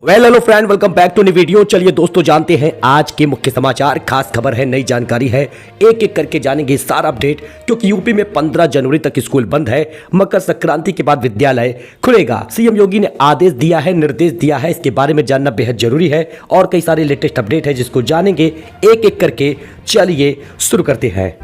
Hello friend, welcome back to new video. चलिए दोस्तों, जानते हैं आज के मुख्य समाचार। खास खबर है, नई जानकारी है, एक एक करके जानेंगे सारा अपडेट। क्योंकि यूपी में 15 जनवरी तक स्कूल बंद है। मकर संक्रांति के बाद विद्यालय खुलेगा। सीएम योगी ने आदेश दिया है, निर्देश दिया है, इसके बारे में जानना बेहद जरूरी है। और कई सारे लेटेस्ट अपडेट है जिसको जानेंगे एक एक करके। चलिए शुरू करते हैं।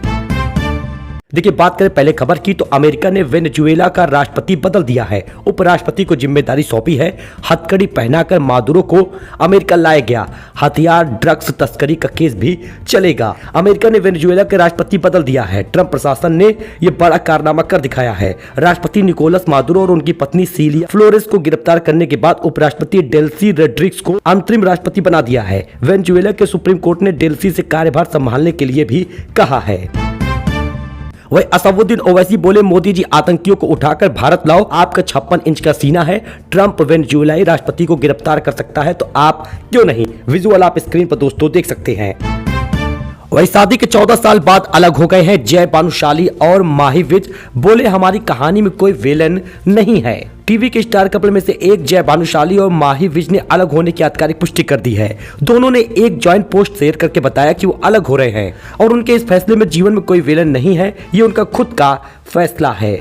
देखिए, बात करें पहले खबर की तो अमेरिका ने वेनेजुएला का राष्ट्रपति बदल दिया है। उपराष्ट्रपति को जिम्मेदारी सौंपी है। हथकड़ी पहनाकर मादुरो को अमेरिका लाया गया। हथियार ड्रग्स तस्करी का केस भी चलेगा। अमेरिका ने वेनेजुएला के राष्ट्रपति बदल दिया है। ट्रंप प्रशासन ने यह बड़ा कारनामा कर दिखाया है। राष्ट्रपति निकोलस मादुरो और उनकी पत्नी सीलिया फ्लोरेस को गिरफ्तार करने के बाद उपराष्ट्रपति डेल्सी रोड्रिग्स को अंतरिम राष्ट्रपति बना दिया है। वेनेजुएला के सुप्रीम कोर्ट ने डेल्सी से कार्यभार संभालने के लिए भी कहा है। वही असदुद्दीन ओवैसी बोले, मोदी जी आतंकियों को उठाकर भारत लाओ, आपका 56 इंच का सीना है। ट्रंप वेनेजुएलाई राष्ट्रपति को गिरफ्तार कर सकता है तो आप क्यों नहीं। विजुअल आप स्क्रीन पर दोस्तों देख सकते हैं। वही शादी के 14 साल बाद अलग हो गए हैं जय भानुशाली और माही विज। बोले, हमारी कहानी में कोई विलेन नहीं है। टीवी के स्टार कपल में से एक जय भानुशाली और माही विज ने अलग होने की आधिकारिक पुष्टि कर दी है। दोनों ने एक जॉइंट पोस्ट शेयर करके बताया कि वो अलग हो रहे हैं और उनके इस फैसले में जीवन में कोई विलेन नहीं है, ये उनका खुद का फैसला है।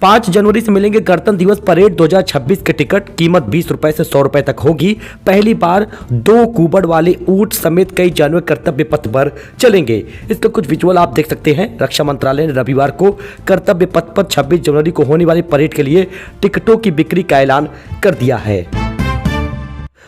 5 जनवरी से मिलेंगे गणतंत्र दिवस परेड 2026 के टिकट। कीमत 20 रुपए से 100 रुपए तक होगी। पहली बार 2 कुबड़ वाले ऊंट समेत कई जानवर कर्तव्य पथ पर चलेंगे। इसका कुछ विजुअल आप देख सकते हैं। रक्षा मंत्रालय ने रविवार को कर्तव्य पथ पर 26 जनवरी को होने वाली परेड के लिए टिकटों की बिक्री का ऐलान कर दिया है।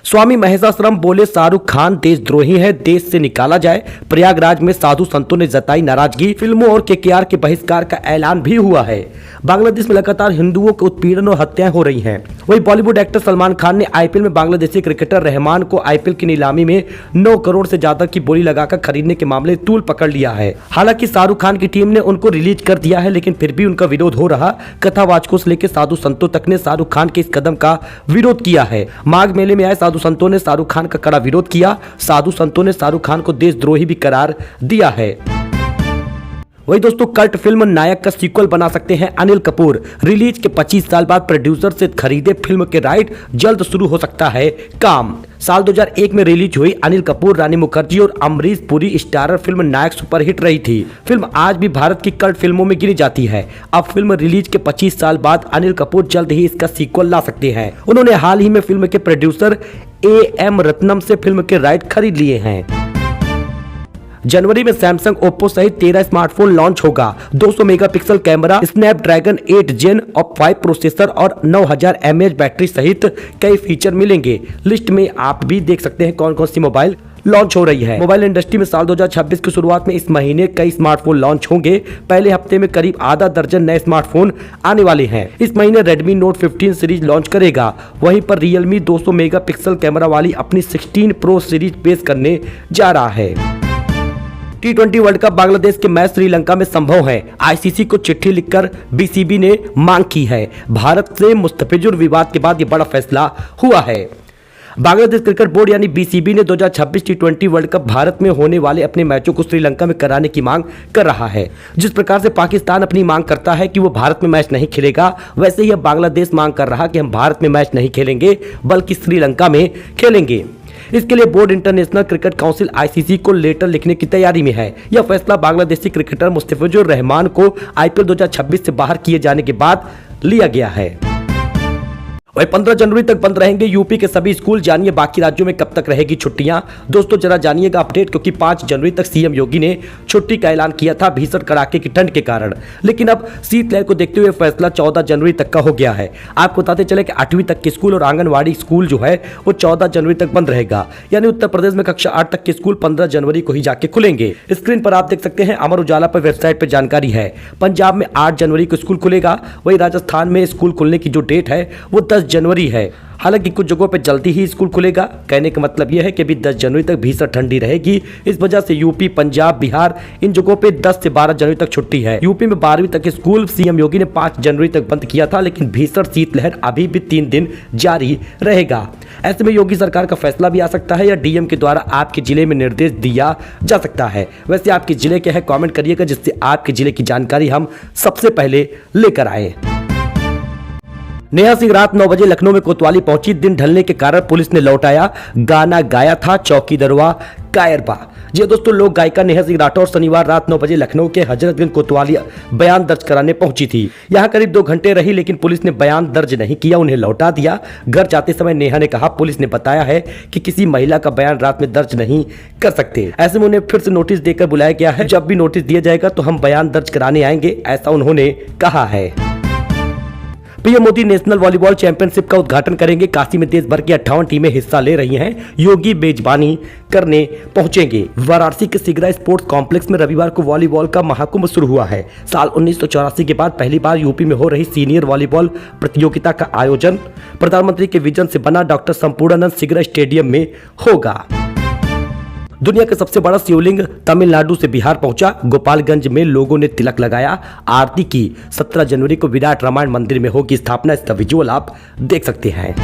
स्वामी महेशाश्रम बोले, शाहरुख खान देशद्रोही है, देश से निकाला जाए। प्रयागराज में साधु संतों ने जताई नाराजगी। फिल्मों और केकेआर के बहिष्कार का ऐलान भी हुआ है। बांग्लादेश में लगातार हिंदुओं के उत्पीड़न और हत्याएं हो रही हैं। वहीं बॉलीवुड एक्टर सलमान खान ने आईपीएल में बांग्लादेशी क्रिकेटर रहमान को आईपीएल की नीलामी में 9 करोड़ से ज्यादा की बोली लगाकर खरीदने के मामले तूल पकड़ लिया है। हालांकि शाहरुख खान की टीम ने उनको रिलीज कर दिया है, लेकिन फिर भी उनका विरोध हो रहा। कथावाचकों से लेकर साधु संतों तक ने शाहरुख खान के इस कदम का विरोध किया है। माघ मेले में आए साधु संतों ने शाहरुख खान का कड़ा विरोध किया। साधु संतों ने शाहरुख खान को देशद्रोही भी करार दिया है। वही दोस्तों, कल्ट फिल्म नायक का सीक्वल बना सकते हैं अनिल कपूर। रिलीज के 25 साल बाद प्रोड्यूसर से खरीदे फिल्म के राइट जल्द शुरू हो सकता है काम। साल 2001 में रिलीज हुई अनिल कपूर, रानी मुखर्जी और अमरीश पुरी स्टारर फिल्म नायक सुपरहिट रही थी। फिल्म आज भी भारत की कल्ट फिल्मों में गिनी जाती है। अब फिल्म रिलीज के 25 साल बाद अनिल कपूर जल्द ही इसका सीक्वल ला सकते हैं। उन्होंने हाल ही में फिल्म के प्रोड्यूसर AM रत्नम से फिल्म के राइट खरीद लिए हैं। जनवरी में सैमसंग ओप्पो सहित 13 स्मार्टफोन लॉन्च होगा। 200 मेगापिक्सल कैमरा, स्नैपड्रैगन 8 जेन और 5 प्रोसेसर और 9000 mAh बैटरी सहित कई फीचर मिलेंगे। लिस्ट में आप भी देख सकते हैं कौन कौन सी मोबाइल लॉन्च हो रही है। मोबाइल इंडस्ट्री में साल 2026 की शुरुआत में इस महीने कई स्मार्टफोन लॉन्च होंगे। पहले हफ्ते में करीब आधा दर्जन नए स्मार्टफोन आने वाले हैं। इस महीने Redmi Note 15 सीरीज लॉन्च करेगा। वहीं पर Realme 200 मेगापिक्सल कैमरा वाली अपनी 16 Pro सीरीज पेश करने जा रहा है। T20 वर्ल्ड कप बांग्लादेश के मैच श्रीलंका में संभव है। आईसीसी को चिट्ठी लिखकर बीसीबी ने मांग की है। भारत से मुस्तफिजुर विवाद के बाद यह बड़ा फैसला हुआ है। बांग्लादेश क्रिकेट बोर्ड यानी बीसीबी ने 2026 T20 वर्ल्ड कप भारत में होने वाले अपने मैचों को श्रीलंका में कराने की मांग कर रहा है। जिस प्रकार से पाकिस्तान अपनी मांग करता है कि वो भारत में मैच नहीं खेलेगा, वैसे ही अब बांग्लादेश मांग कर रहा कि हम भारत में मैच नहीं खेलेंगे बल्कि श्रीलंका में खेलेंगे। इसके लिए board international cricket council ICC को लेटर लिखने की तैयारी में है। यह फैसला बांग्लादेशी क्रिकेटर मुस्तफिजुर रहमान को आईपीएल 2026 से बाहर किए जाने के बाद लिया गया है। वही 15 जनवरी तक बंद रहेंगे यूपी के सभी स्कूल। जानिए बाकी राज्यों में कब तक रहेगी छुट्टियां। दोस्तों जरा जानिएगा अपडेट, क्योंकि 5 जनवरी तक सीएम योगी ने छुट्टी का ऐलान किया था भीषण कड़ाके की ठंड के कारण। लेकिन अब शीतलहर को देखते हुए फैसला 14 जनवरी तक का हो गया है। आपको बताते चले कि 8वीं तक के स्कूल और आंगनबाड़ी स्कूल जो है वो 14 जनवरी तक बंद रहेगा। यानी उत्तर प्रदेश में कक्षा 8 तक के स्कूल 15 जनवरी को ही जाके खुलेंगे। स्क्रीन पर आप देख सकते हैं, अमर उजाला पर वेबसाइट पर जानकारी है। पंजाब में 8 जनवरी को स्कूल खुलेगा। वही राजस्थान में स्कूल खुलने की जो डेट है वो 10 जनवरी है। हालांकि कुछ जगहों पर जल्दी ही स्कूल खुलेगा। कहने का मतलब यह है कि अभी 10 जनवरी तक भीषण ठंडी रहेगी। इस वजह से यूपी, पंजाब, बिहार इन जगहों पे 10 से 12 जनवरी तक छुट्टी है। यूपी में 12वीं तक स्कूल सीएम योगी ने 5 जनवरी तक बंद किया था, लेकिन भीषण शीतलहर अभी भी 3 दिन जारी रहेगा। ऐसे में योगी सरकार का फैसला भी आ सकता है या डीएम के द्वारा आपके जिले में निर्देश दिया जा सकता है। वैसे आपके जिले क्या है कमेंट करिएगा, जिससे आपके जिले की जानकारी हम सबसे पहले लेकर आए। नेहा सिंह रात 9 बजे लखनऊ में कोतवाली पहुंची। दिन ढलने के कारण पुलिस ने लौटाया। गाना गाया था चौकीदरवा कायरबा। जी दोस्तों, लोक गायिका नेहा सिंह राठौर शनिवार रात 9 बजे लखनऊ के हजरतगंज कोतवाली बयान दर्ज कराने पहुंची थी। यहां करीब 2 घंटे रही, लेकिन पुलिस ने बयान दर्ज नहीं किया, उन्हें लौटा दिया। घर जाते समय नेहा ने कहा, पुलिस ने बताया है कि किसी महिला का बयान रात में दर्ज नहीं कर सकते। ऐसे में उन्हें फिर से नोटिस देकर बुलाया गया है। जब भी नोटिस दिया जाएगा तो हम बयान दर्ज कराने आएंगे, ऐसा उन्होंने कहा है। PM Modi national volleyball championship का उद्घाटन करेंगे। काशी में देश भर की 58 टीमें हिस्सा ले रही हैं। योगी मेजबानी करने पहुंचेंगे। वाराणसी के सिगरा स्पोर्ट्स कॉम्प्लेक्स में रविवार को वॉलीबॉल का महाकुंभ शुरू हुआ है। साल 1984 के बाद पहली बार यूपी में हो रही सीनियर वॉलीबॉल प्रतियोगिता का आयोजन प्रधानमंत्री के विजन से बना डॉक्टर संपूर्णानंद सिगरा स्टेडियम में होगा। दुनिया का सबसे बड़ा शिवलिंग तमिलनाडु से बिहार पहुंचा। गोपालगंज में लोगों ने तिलक लगाया, आरती की। 17 जनवरी को विराट रामायण मंदिर में होगी स्थापना। इसका विजुअल आप देख सकते हैं।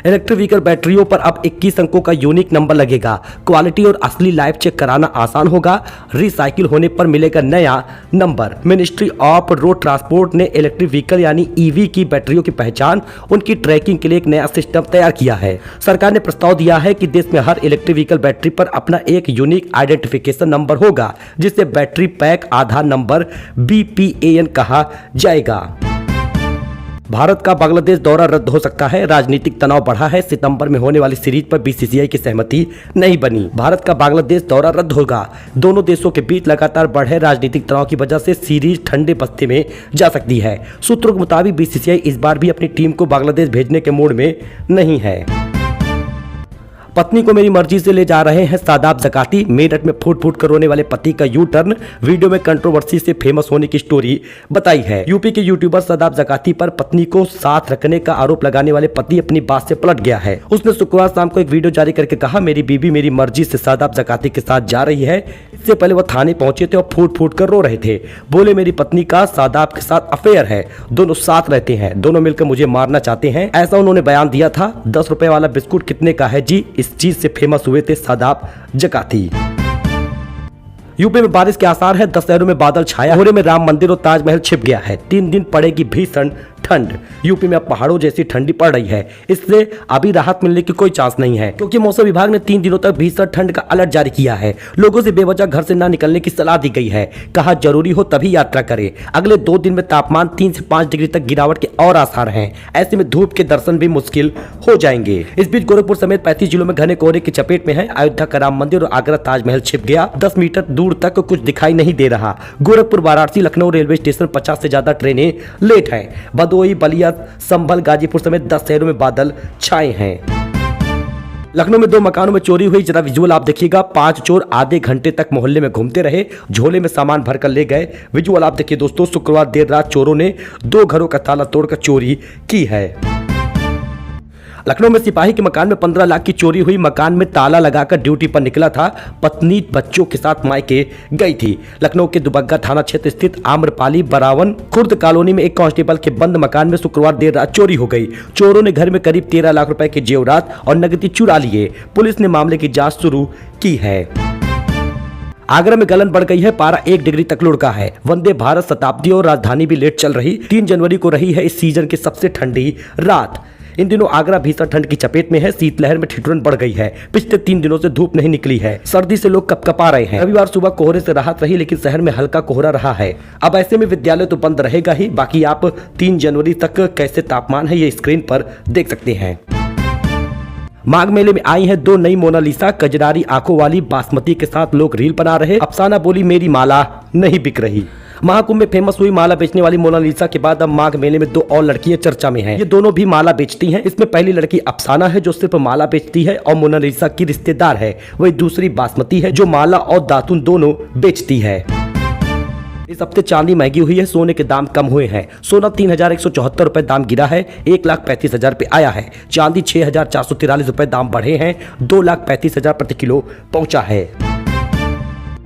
इलेक्ट्रिक व्हीकल बैटरियों पर अब 21 अंकों का यूनिक नंबर लगेगा। क्वालिटी और असली लाइफ चेक कराना आसान होगा। रिसाइकिल होने पर मिलेगा नया number. Ministry of road transport ने इलेक्ट्रिक व्हीकल यानी ईवी की बैटरियों की पहचान, उनकी ट्रैकिंग के लिए एक नया सिस्टम तैयार किया है। सरकार ने प्रस्ताव दिया है कि देश में हर इलेक्ट्रिक व्हीकल बैटरी पर अपना एक यूनिक आइडेंटिफिकेशन नंबर होगा, जिसे बैटरी पैक आधार नंबर BPAN कहा जाएगा। भारत का बांग्लादेश दौरा रद्द हो सकता है। राजनीतिक तनाव बढ़ा है। सितंबर में होने वाली सीरीज पर BCCI की सहमति नहीं बनी। भारत का बांग्लादेश दौरा रद्द होगा। दोनों देशों के बीच लगातार बढ़े राजनीतिक तनाव की वजह से सीरीज ठंडे बस्ते में जा सकती है। सूत्रों के मुताबिक BCCI इस बार भी अपनी टीम को बांग्लादेश भेजने के मूड में नहीं है। पत्नी को मेरी मर्जी से ले जा रहे हैं शादाब ज़काती। मेरठ में फूट फूट कर रोने वाले पति का यू टर्न। वीडियो में कंट्रोवर्सी से फेमस होने की स्टोरी बताई है। यूपी के यूट्यूबर शादाब ज़काती पर पत्नी को साथ रखने का आरोप लगाने वाले पति अपनी बात से पलट गया है। उसने शुक्रवार शाम को एक वीडियो जारी करके कहा, मेरी बीवी मेरी मर्जी से शादाब ज़काती के साथ जा रही है। इससे पहले वह थाने पहुंचे थे और फूट फूट कर रो रहे थे। बोले, मेरी पत्नी का शादाब के साथ अफेयर है, दोनों साथ रहते हैं, दोनों मिलकर मुझे मारना चाहते हैं, ऐसा उन्होंने बयान दिया था। 10 रुपए वाला बिस्कुट कितने का है जी, इस चीज से फेमस हुए थे शादाब ज़काती। यूपी में बारिश के आसार है। 10 शहरों में बादल छाया। कोहरे में राम मंदिर और ताजमहल छिप गया है। 3 दिन पड़ेगी भीषण ठंड। यूपी में अब पहाड़ों जैसी ठंडी पड़ रही है। इससे अभी राहत मिलने की कोई चांस नहीं है, क्योंकि मौसम विभाग ने 3 दिनों तक भीषण ठंड का अलर्ट जारी किया है। लोगों से बेवजह घर से न निकलने की सलाह दी गई है। कहा, जरूरी हो तभी यात्रा करें। अगले 2 दिन में तापमान 3 से 5 डिग्री तक गिरावट के और आसार हैं। ऐसे में धूप के दर्शन भी मुश्किल हो जाएंगे। इस बीच गोरखपुर समेत 35 जिलों में घने कोहरे की चपेट में है। अयोध्या का राम मंदिर और आगरा ताजमहल छिप गया। 10 मीटर दूर तक कुछ दिखाई नहीं दे रहा। गोरखपुर वाराणसी लखनऊ रेलवे स्टेशन 50 से ज्यादा ट्रेनें लेट है। भदोही बलिया संभल गाजीपुर समेत 10 शहरों में बादल छाए हैं। लखनऊ में 2 मकानों में चोरी हुई। जरा विजुअल आप देखिएगा। 5 चोर आधे घंटे तक मोहल्ले में घूमते रहे, झोले में सामान भरकर ले गए। विजुअल आप देखिए दोस्तों। शुक्रवार देर रात चोरों ने 2 घरों का ताला तोड़कर चोरी की है। लखनऊ में सिपाही के मकान में 15 लाख की चोरी हुई। मकान में ताला लगाकर ड्यूटी पर निकला था। पत्नी बच्चों के साथ मायके गई थी। लखनऊ के दुबग्गा थाना क्षेत्र स्थित आम्रपाली बरावन खुर्द कॉलोनी में एक कांस्टेबल के बंद मकान में शुक्रवार देर रात चोरी हो गई। चोरों ने घर में करीब 13 लाख रुपए के जेवरात और नकदी चुरा लिए। पुलिस ने मामले की जांच शुरू की है। आगरा में गलन बढ़ गई है। पारा 1 डिग्री तक लुढ़का है। वंदे भारत शताब्दी और राजधानी भी लेट चल रही। 3 जनवरी को रही है इस सीजन की सबसे ठंडी रात। इन दिनों आगरा भीषण ठंड की चपेट में है। शीतलहर में ठिठुरन बढ़ गई है। पिछले 3 दिनों से धूप नहीं निकली है। सर्दी से लोग कपकपा रहे हैं। रविवार सुबह कोहरे से राहत रही, लेकिन शहर में हल्का कोहरा रहा है। अब ऐसे में विद्यालय तो बंद रहेगा ही। बाकी आप 3 जनवरी तक कैसे तापमान है ये स्क्रीन पर देख सकते हैं। माघ मेले में आई है 2 नई मोनालिसा। कजरारी आंखों वाली बासमती के साथ लोग रील बना रहे। अफसाना बोली, मेरी माला नहीं बिक रही। महाकुंभ में फेमस हुई माला बेचने वाली मोनालिसा के बाद अब माघ मेले में 2 और लड़कियां चर्चा में हैं। ये दोनों भी माला बेचती हैं। इसमें पहली लड़की अफसाना है, जो सिर्फ माला बेचती है और मोनालिसा की रिश्तेदार है। वही दूसरी बासमती है, जो माला और दातुन दोनों बेचती है। इस हफ्ते चांदी महंगी हुई है। सोने के दाम कम हुए हैं। सोना 3174 रुपए दाम गिरा है। 1,35,000 पे आया है। चांदी 6,443 रुपए दाम बढ़े हैं। 2,35,000 प्रति किलो पहुंचा है।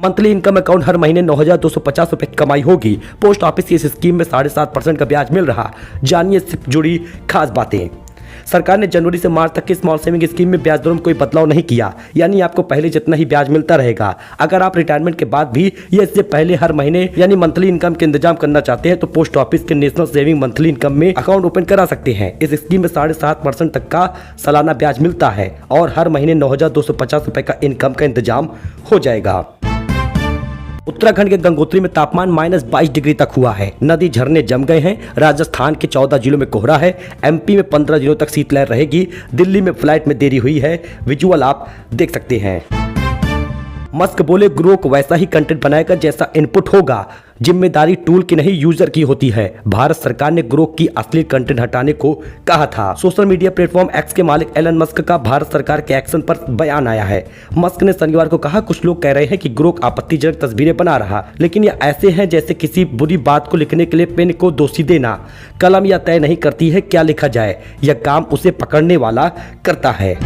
मंथली इनकम अकाउंट हर महीने 9,250 रुपए की कमाई होगी। पोस्ट ऑफिस की इस स्कीम में 7.5% का ब्याज मिल रहा। जानिए इससे जुड़ी खास बातें। सरकार ने जनवरी से मार्च तक की स्मॉल सेविंग स्कीम में ब्याज दरों में कोई बदलाव नहीं किया, यानी आपको पहले जितना ही ब्याज मिलता रहेगा। अगर आप रिटायरमेंट के बाद भी या इससे पहले हर महीने यानी मंथली इनकम के इंतजाम करना चाहते हैं तो पोस्ट ऑफिस के नेशनल सेविंग मंथली इनकम में अकाउंट ओपन करा सकते हैं। इस स्कीम में 7.5% तक का सालाना ब्याज मिलता है और हर महीने 9,250 रुपए का इनकम का इंतजाम हो जाएगा। उत्तराखंड के गंगोत्री में तापमान -22 डिग्री तक हुआ है। नदी झरने जम गए हैं। राजस्थान के 14 जिलों में कोहरा है। एमपी में 15 दिनों तक शीतलहर रहेगी। दिल्ली में फ्लाइट में देरी हुई है। विजुअल आप देख सकते हैं। मस्क बोले ग्रोक वैसा ही कंटेंट बनाएगा जैसा इनपुट होगा। जिम्मेदारी टूल की नहीं यूजर की होती है। भारत सरकार ने ग्रोक की अश्लील कंटेंट हटाने को कहा था। सोशल मीडिया प्लेटफॉर्म एक्स के मालिक एलन मस्क का भारत सरकार के एक्शन पर बयान आया है। मस्क ने शनिवार को कहा, कुछ लोग कह रहे हैं कि ग्रोक आपत्तिजनक तस्वीरें बना रहा, लेकिन ये ऐसे हैं जैसे किसी बुरी बात को लिखने के लिए पेन को दोषी देना। कलम यह तय नहीं करती है क्या लिखा जाए, यह काम उसे पकड़ने वाला करता है।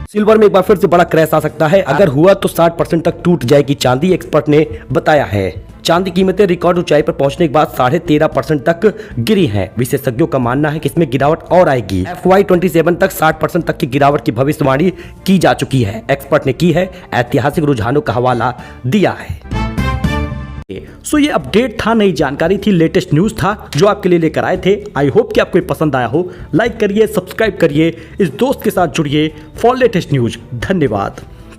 सिल्वर में एक बार फिर से बड़ा क्रैश आ सकता है। अगर हुआ तो 60% तक टूट जाएगी चांदी, एक्सपर्ट ने बताया है। चांदी कीमतें रिकॉर्ड ऊंचाई पर पहुंचने के बाद 13.5% तक गिरी हैं। विशेषज्ञों का मानना है कि इसमें गिरावट और आएगी। FY27 तक 60% तक की गिरावट की भविष्यवाणी की जा चुकी है। एक्सपर्ट ने की है, ऐतिहासिक रुझानों का हवाला दिया है। सो ये अपडेट था, नई जानकारी थी, लेटेस्ट न्यूज था जो आपके लिए लेकर आए थे। आई होप कि आपको पसंद आया हो। लाइक करिए, सब्सक्राइब करिए, इस दोस्त के साथ जुड़िए फॉर लेटेस्ट न्यूज। धन्यवाद।